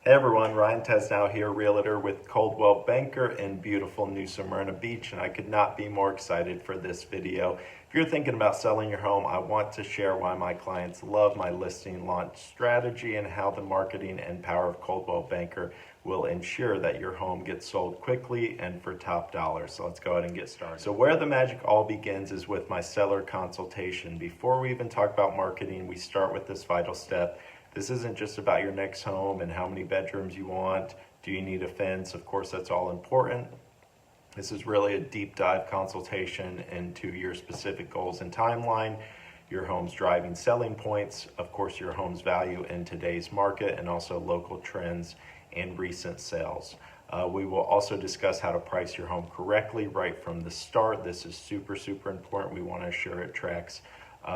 Hey everyone, Ryan Tesnow here, Realtor with Coldwell Banker in beautiful new Smyrna Beach, and I could not be more excited for this video. If you're thinking about selling your home, I want to share why my clients love my listing launch strategy and how the marketing and power of Coldwell Banker will ensure that your home gets sold quickly and for top dollar. So let's go ahead and get started. So where the magic all begins is with my seller consultation. Before we even talk about marketing, we start with this vital step. This isn't just about your next home and how many bedrooms you want. Do you need a fence? Of course, that's all important. This is really a deep dive consultation into your specific goals and timeline, your home's driving selling points, of course, your home's value in today's market, and also local trends and recent sales. We will also discuss how to price your home correctly right from the start. This is super important. We want to ensure it tracks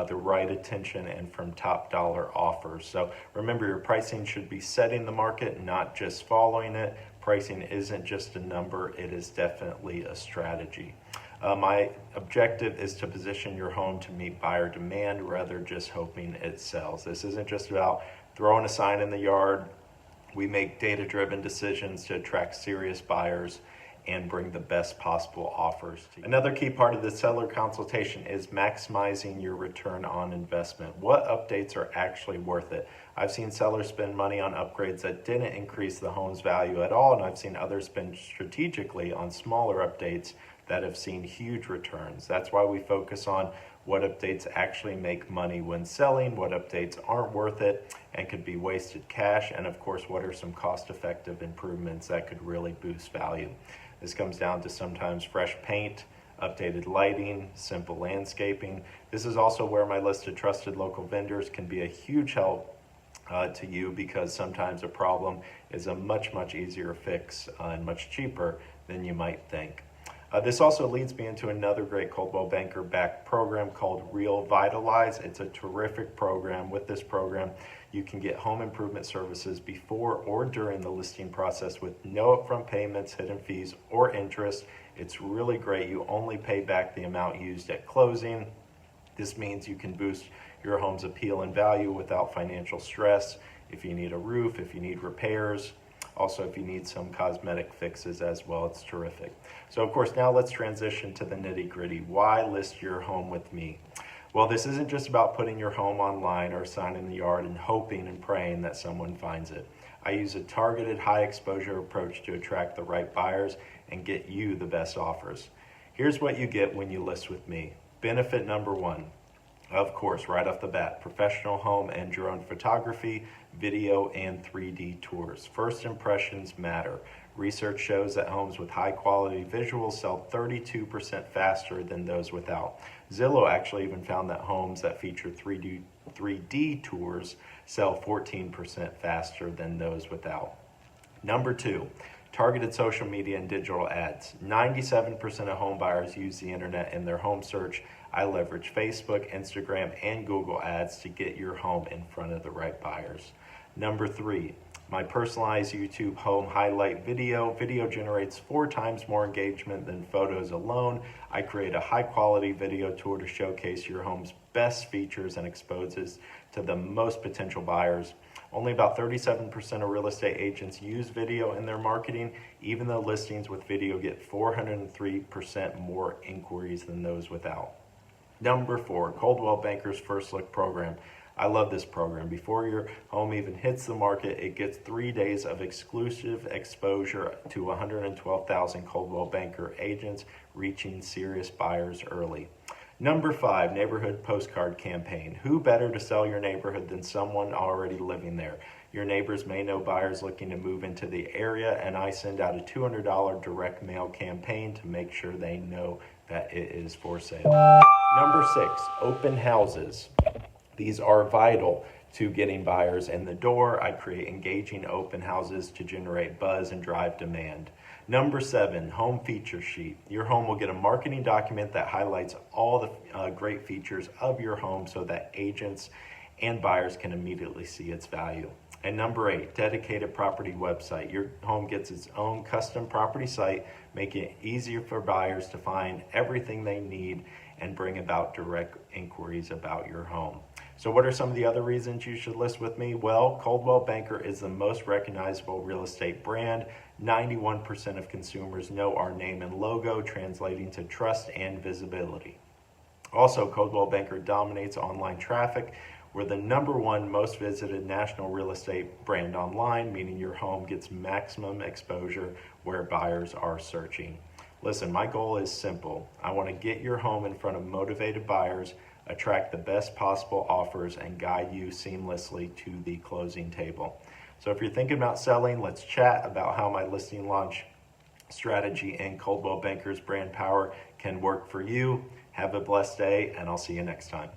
the right attention and from top dollar offers. So remember, your pricing should be setting the market, not just following it. Pricing isn't just a number, it is definitely a strategy. My objective is to position your home to meet buyer demand rather just hoping it sells. This isn't just about throwing a sign in the yard. We make data-driven decisions to attract serious buyers and bring the best possible offers to you. Another key part of the seller consultation is maximizing your return on investment. What updates are actually worth it? I've seen sellers spend money on upgrades that didn't increase the home's value at all, and I've seen others spend strategically on smaller updates that have seen huge returns. That's why we focus on what updates actually make money when selling, what updates aren't worth it and could be wasted cash, and of course, what are some cost-effective improvements that could really boost value. This comes down to sometimes fresh paint, updated lighting, simple landscaping. This is also where my list of trusted local vendors can be a huge help to you, because sometimes a problem is a much easier fix and much cheaper than you might think. This also leads me into another great Coldwell Banker backed program called Real Vitalize. It's a terrific program. With this program, you can get home improvement services before or during the listing process with no upfront payments, hidden fees, or interest. It's really great. You only pay back the amount used at closing. This means you can boost your home's appeal and value without financial stress. If you need a roof, if you need repairs, also if you need some cosmetic fixes as well, it's terrific. So of course, now let's transition to the nitty-gritty. Why list your home with me? Well, this isn't just about putting your home online or a sign in the yard and hoping and praying that someone finds it. I use a targeted, high exposure approach to attract the right buyers and get you the best offers. Here's what you get when you list with me. Benefit number one, of course, right off the bat, professional home and drone photography, video, and 3D tours. First impressions matter. Research shows that homes with high quality visuals sell 32% faster than those without. Zillow actually even found that homes that feature 3D tours sell 14% faster than those without. Number two, targeted social media and digital ads. 97% of home buyers use the internet in their home search. I leverage Facebook, Instagram, and Google ads to get your home in front of the right buyers. Number three, my personalized YouTube home highlight video. Video generates 4 times more engagement than photos alone. I create a high quality video tour to showcase your home's best features and exposes to the most potential buyers. Only about 37% of real estate agents use video in their marketing, even though listings with video get 403% more inquiries than those without. Number 4, Coldwell Banker's First Look program. I love this program. Before your home even hits the market, it gets 3 days of exclusive exposure to 112,000 Coldwell Banker agents, reaching serious buyers early. Number 5, Neighborhood Postcard Campaign. Who better to sell your neighborhood than someone already living there? Your neighbors may know buyers looking to move into the area, and I send out a $200 direct mail campaign to make sure they know that it is for sale. Number 6, open houses. These are vital to getting buyers in the door. I create engaging open houses to generate buzz and drive demand. Number 7, home feature sheet. Your home will get a marketing document that highlights all the great features of your home so that agents and buyers can immediately see its value. And number 8, dedicated property website. Your home gets its own custom property site, making it easier for buyers to find everything they need and bring about direct inquiries about your home. So what are some of the other reasons you should list with me? Well, Coldwell Banker is the most recognizable real estate brand. 91% of consumers know our name and logo, translating to trust and visibility. Also, Coldwell Banker dominates online traffic. We're the #1 most visited national real estate brand online, meaning your home gets maximum exposure where buyers are searching. Listen, my goal is simple. I want to get your home in front of motivated buyers, attract the best possible offers, and guide you seamlessly to the closing table. So if you're thinking about selling, let's chat about how my listing launch strategy and Coldwell Banker's brand power can work for you. Have a blessed day, and I'll see you next time.